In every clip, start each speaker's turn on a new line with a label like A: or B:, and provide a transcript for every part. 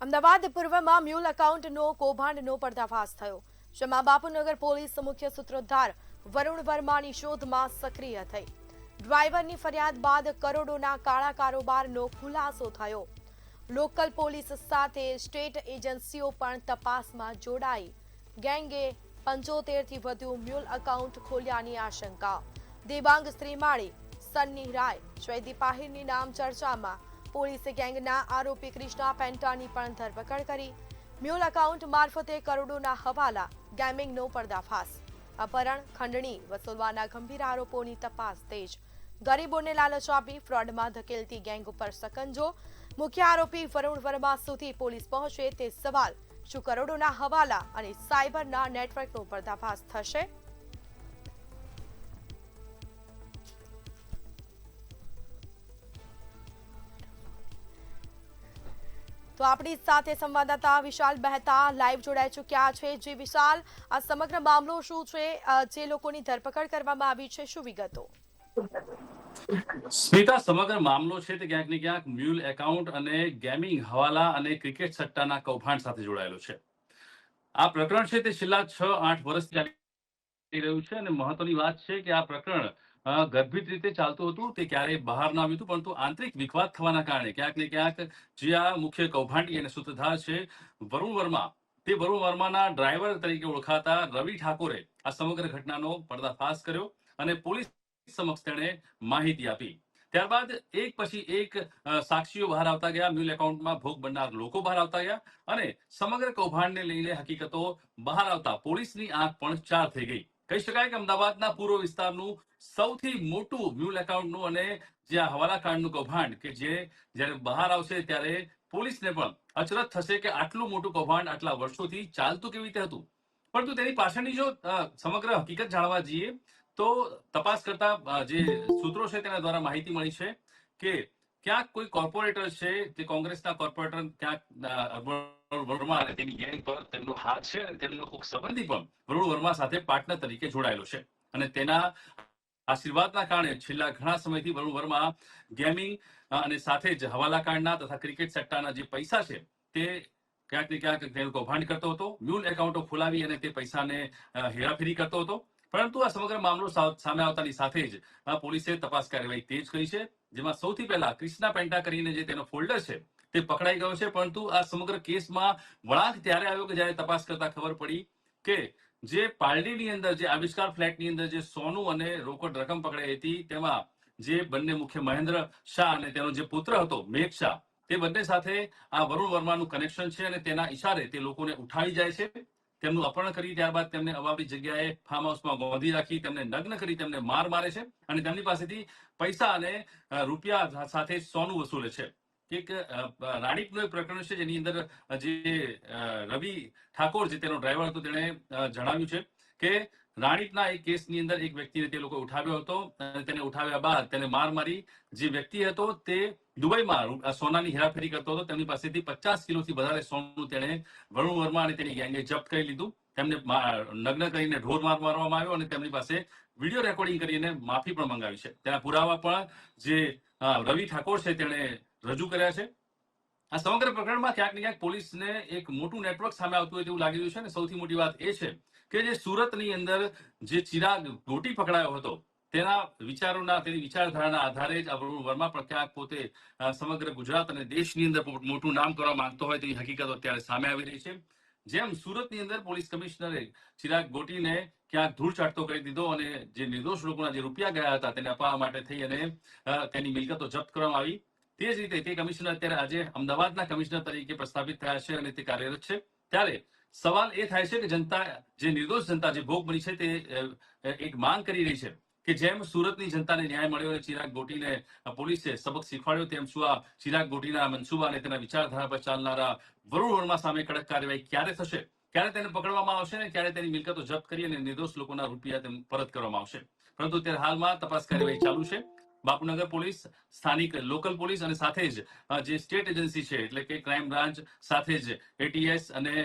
A: અમદાવાદ પૂર્વમાં મ્યુલ એકાઉન્ટનો કૌભાંડનો પર્દાફાશ થયો, જેમાં બાપુનગર પોલીસ મુખ્ય સૂત્રધાર વરુણ વર્માની શોધમાં સક્રિય થઈ. ડ્રાઈવરની ફરિયાદ બાદ કરોડોના કાળા કારોબારનો ખુલાસો થયો. લોકલ પોલીસ સાથે સ્ટેટ એજન્સીઓ પણ તપાસમાં જોડાઈ. ગેંગે 75 થી વધુ મ્યુલ એકાઉન્ટ ખોલ્યાની આશંકા. દેબાંગ શ્રીમાળી, સન્ની રાય, જયદીપ આહિરની નામ ચર્ચામાં. પોલીસે ગેંગના આરોપી ક્રિષ્ના પેન્ટાની પણ ધરપકડ કરી. મ્યુલ એકાઉન્ટ મારફતે કરોડોના હવાલા, ગેમિંગનો પર્દાફાશ. અપહરણ, ખંડણી વસૂલવાના ગંભીર આરોપોની તપાસ તેજ. ગરીબોને લાલચ આપી ફ્રોડમાં ધકેલતી ગેંગ ઉપર સકંજો. મુખ્ય આરોપી વરુણ વર્મા સુધી પોલીસ પહોંચે તે સવાલ. શું કરોડોના હવાલા અને સાયબરના નેટવર્કનો પર્દાફાશ થશે? તો આપણી સાથે સંવાદદાતા વિશાલ મહેતા લાઈવ જોડાઈ ચૂક્યા છે. જે વિશાલ, આ સમગ્ર મામલો શું છે, જે લોકોની ધરપકડ કરવામાં આવી છે, શું વિગતો?
B: સ્મિતા, સમગ્ર મામલો છે તે ક્યાંક ને ક્યાંક મ્યુલ એકાઉન્ટ અને ગેમિંગ હવાલા અને ક્રિકેટ સટ્ટાના કૌભાંડ સાથે જોડાયેલો છે. આ પ્રકરણ છે તે છેલ્લા 6-8 વર્ષથી ચાલી રહ્યું છે અને મહત્વની વાત છે કે આ પ્રકરણ ગર્ભિત રીતે ચાલતું હતું. તે ક્યારેય બહાર ના આવ્યું હતું, પરંતુ આંતરિક વિખવાદ થવાના કારણે ક્યાંક ને ક્યાંક જે આ મુખ્ય કૌભાંડી અને સૂત્રધાર છે વરુણ વર્મા, તે વરુણ વર્માના ડ્રાઈવર તરીકે ઓળખાતા રવિ ઠાકોરે આ સમગ્ર ઘટનાનો પર્દાફાશ કર્યો અને પોલીસ સમક્ષ તેણે માહિતી આપી. ત્યારબાદ એક પછી એક સાક્ષીઓ બહાર આવતા ગયા, મ્યુલ એકાઉન્ટમાં ભોગ બનનાર લોકો બહાર આવતા ગયા અને સમગ્ર કૌભાંડને લઈને હકીકતો બહાર આવતા પોલીસની આંખ પણ ચાર થઈ ગઈ. કહી શકાય કે અમદાવાદના પૂર્વ વિસ્તારનું સૌથી મોટું મ્યુલ એકાઉન્ટનું અને જે આ હવાલાકાંડનું કૌભાંડ કે જે જ્યારે બહાર આવશે ત્યારે પોલીસને પણ અચરજ થશે કે આટલું મોટું કૌભાંડ આટલા વર્ષોથી ચાલતું કેવી રીતે હતું. પરંતુ તેની પાછળની જો સમગ્ર હકીકત જાણવા જઈએ તો તપાસ કરતા જે સૂત્રો છે તેના દ્વારા માહિતી મળી છે કે ક્યાંક કોઈ કોર્પોરેટર છે, તે કોંગ્રેસના કોર્પોરેટર ક્યાંક વર્મા અને તેની ગેંગ પર તેમનો હાથ છે અને તેમનો કોઈક સંબંધી પણ વરુણ વર્મા સાથે પાર્ટનર તરીકે જોડાયેલો છે અને તેના આશીર્વાદના કારણે છેલ્લા ઘણા સમયથી વરુણ વર્મા ગેમિંગ અને સાથે જ હવાલાકાંડના તથા ક્રિકેટ સટ્ટાના જે પૈસા છે તે ક્યાંક ને ક્યાંક તેનું કૌભાંડ કરતો હતો. મ્યુલ એકાઉન્ટો ખોલાવી અને તે પૈસાને હેરાફેરી કરતો હતો. પરંતુ આ સમગ્ર મામલો સામે આવતાની સાથે જ પોલીસે તપાસ કાર્યવાહી તેજ કરી છે, જેમાં સૌથી પહેલા ક્રિષ્ના પેન્ટા કરીને જે તેનો ફોલ્ડર છે તે પકડાઈ ગયો છે. પરંતુ આ સમગ્ર કેસમાં વળાંક ત્યારે આવ્યો કે જ્યારે તપાસ કરતા ખબર પડી કે જે પાલડીની અંદર જે આવિષ્કાર ફ્લેટની અંદર જે સોનું અને રોકડ રકમ પકડાઈ હતી, તેમાં જે બંને મુખ્ય મહેન્દ્ર શાહ અને તેનો જે પુત્ર હતો મેઘ શાહ, તે બંને સાથે આ વરુણ વર્માનું કનેક્શન છે અને તેના ઈશારે તે લોકોને ઉઠાવી જાય છે. તેમનું અપહરણ કરી ત્યારબાદ તેમને અવાવરી જગ્યાએ ફાર્મ હાઉસમાં ગોંધી રાખી તેમને નગ્ન કરી તેમને માર મારે છે અને તેમની પાસેથી પૈસા અને રૂપિયા સાથે સોનું વસૂલે છે. એક રાણીપનું એક પ્રકરણ છે જેની અંદર જે રવિ ઠાકોર જે તેનો ડ્રાઈવર હતો તેણે જણાવ્યું છે કે રાણીપના એક કેસની અંદર એક વ્યક્તિને તે લોકો ઉઠાવ્યો હતો અને તેને ઉઠાવ્યા બાદ તેને માર મારી. જે વ્યક્તિ હતો તે દુબઈમાં સોનાની હેરાફેરી કરતો હતો. તેમની પાસેથી 50 કિલોથી વધારે સોનું તેણે વરુણ વર્મા અને તેની ગેંગે જપ્ત કરી લીધું. તેમને નગ્ન કરીને ઢોર માર મારવામાં આવ્યો અને તેમની પાસે વિડીયો રેકોર્ડિંગ કરીને માફી પણ મંગાવી છે. તેના પુરાવા પણ જે રવિ ઠાકોર છે તેણે રજૂ કર્યા છે. આ સમગ્ર પ્રકરણમાં ક્યાંક ને ક્યાંક પોલીસને એક મોટું નેટવર્ક સામે આવતું હોય તેવું લાગી રહ્યું છે અને સૌથી મોટી વાત એ છે કે જે સુરતની અંદર જે ચિરાગ ગોટી પકડાયો હતો તેના વિચારોના, તેની વિચારધારાના આધારે જ આ વરુણ વર્મા પણ ક્યાંક પોતે સમગ્ર ગુજરાત અને દેશની અંદર મોટું નામ કરવા માંગતો હોય તેવી હકીકતો અત્યારે સામે આવી રહી છે. જેમ સુરતની અંદર પોલીસ કમિશનરે ચિરાગ ગોટીને ક્યાંક ધૂળ ચાટતો કરી દીધો અને જે નિર્દોષ લોકોના જે રૂપિયા ગયા હતા તેને અપાવવા માટે થઈ અને તેની મિલકતો જપ્ત કરવામાં આવી, તે જ રીતે તે કમિશનર અત્યારે આજે અમદાવાદના કમિશનર તરીકે પ્રસ્થાપિત થયા છે અને તે કાર્યરત છે. ત્યારે સવાલ એ થાય છે કે જનતા, જે નિર્દોષ જનતા જે ભોગ બની છે, તે એક માંગ કરી રહી છે કે જેમ સુરતની જનતાને ન્યાય મળ્યો અને ચિરાગ ગોટીને પોલીસે સબક શીખવાડ્યો, તેમ શું આ ચિરાગ ગોટીના મનસુબા અને તેના વિચારધારા પર ચાલનારા વરુણ વર્મા સામે કડક કાર્યવાહી ક્યારે થશે, ક્યારે તેને પકડવામાં આવશે ને ક્યારે તેની મિલકતો જપ્ત કરી અને નિર્દોષ લોકોના રૂપિયા પરત કરવામાં આવશે. પરંતુ અત્યારે હાલમાં તપાસ કાર્યવાહી ચાલુ છે. બાપુનગર પોલીસ, સ્થાનિક લોકલ પોલીસ અને સાથે જ જે સ્ટેટ એજન્સી છે એટલે કે ક્રાઇમ બ્રાન્ચ, સાથે જ એટીએસ અને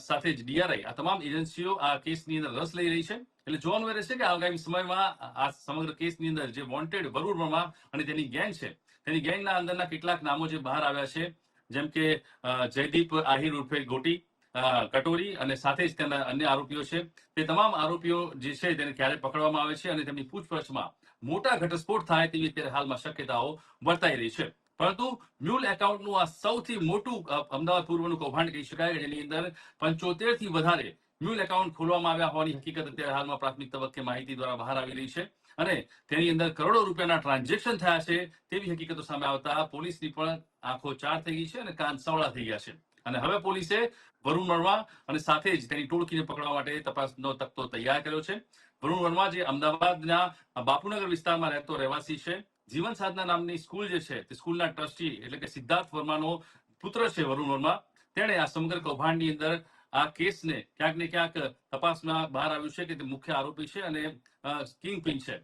B: સાથે જ ડીઆરઆઈ, આ તમામ એજન્સીઓ આ કેસની અંદર રસ લઈ રહી છે. એટલે જોવાનું રહેશે કે આગામી સમયમાં આ સમગ્ર કેસની અંદર જે વોન્ટેડ વરુણ વર્મા અને તેની ગેંગ છે, તેની ગેંગના અંદરના કેટલાક નામો જે બહાર આવ્યા છે, જેમ કે જયદીપ આહિર ઉર્ફે ગોટી, કટોરી અને સાથે જ તેના અન્ય આરોપીઓ છે. તે તમામ આરોપીઓ જે છે તેને ક્યારે પકડવામાં આવે છે અને તેમની પૂછપરછમાં મોટા ઘટસ્ફોટ થાય તેવી અત્યારે હાલમાં શક્યતાઓ વર્તાઈ રહી છે. પરંતુ મ્યુલ એકાઉન્ટનું આ સૌથી મોટું અમદાવાદ પૂર્વનું કૌભાંડ કહી શકાય, જેની અંદર 75 થી વધારે મ્યુલ એકાઉન્ટ ખોલવામાં આવ્યા હોવાની હકીકત અત્યારે હાલમાં પ્રાથમિક તબક્કે માહિતી દ્વારા બહાર આવી રહી છે અને તેની અંદર કરોડો રૂપિયાના ટ્રાન્ઝેક્શન થયા છે તેવી હકીકતો સામે આવતા પોલીસની પણ આંખો ચાર થઈ ગઈ છે અને કાન સવળા થઈ ગયા છે. અને હવે પોલીસે વરુણ વર્મા અને સાથે જ તેની ટોળકીને પકડવા માટે તપાસનો તખ્તો તૈયાર કર્યો છે. વરુણ વર્મા જે અમદાવાદના બાપુનગર વિસ્તારમાં રહેતો રહેવાસી છે, જીવન સાધના નામની સ્કૂલ જે છે તે સ્કૂલના ટ્રસ્ટી એટલે કે સિદ્ધાર્થ વર્માનો પુત્ર છે વરુણ વર્મા. તેણે આ સમગ્ર કૌભાંડની અંદર આ કેસને ક્યાંક ને ક્યાંક તપાસમાં બહાર આવ્યું છે કે તે મુખ્ય આરોપી છે અને કિંગ પિન છે.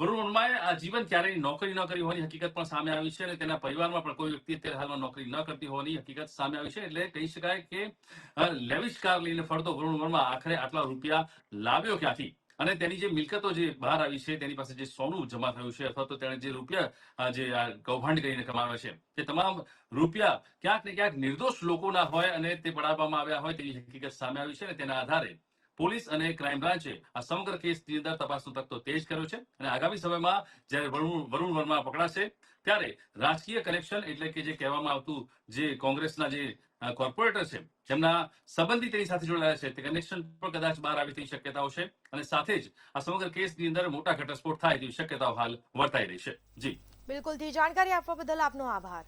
B: વરુણ વર્માએ આ જીવન ક્યારેય નોકરી ન કરી હોવાની હકીકત પણ સામે આવી છે અને તેના પરિવારમાં પણ કોઈ વ્યક્તિ અત્યારે હાલમાં નોકરી ન કરતી હોવાની હકીકત સામે આવી છે. એટલે કહી શકાય કે લેવિશ કાર લઈને ફરતો વરુણ વર્મા આખરે આટલા રૂપિયા લાવ્યો ક્યાંથી અને તેની જે મિલકતો જે બહાર આવી છે, તેની પાસે જે સોનું જમા થયું છે અથવા તો તેણે જે રૂપિયા જે આ કૌભાંડ કરીને કમાવ્યા છે, તે તમામ રૂપિયા ક્યાંક ને ક્યાંક નિર્દોષ લોકોના હોય અને તે પડાવવામાં આવ્યા હોય તેવી હકીકત સામે આવી છે અને તેના આધારે પોલીસ અને ક્રાઇમ બ્રાન્ચે આ સમગ્ર કેસની અંદર તપાસનો તખ્તો તેજ કર્યો છે અને આગામી સમયમાં જ્યારે વરુણ વર્મા પકડાશે ત્યારે રાજકીય કનેક્શન એટલે કે જે કહેવામાં આવતું જે કોંગ્રેસના જે કોર્પોરેટર છે જેમના સંબંધી તેની સાથે જોડાયા છે તે કનેક્શન પણ કદાચ બહાર આવી તેવી શક્યતાઓ છે અને સાથે જ આ સમગ્ર કેસની અંદર મોટા ઘટસ્ફોટ થાય તેવી શક્યતાઓ હાલ વર્તાઈ રહી છે. જી
A: બિલકુલ, જાણકારી આપવા બદલ આપનો આભાર.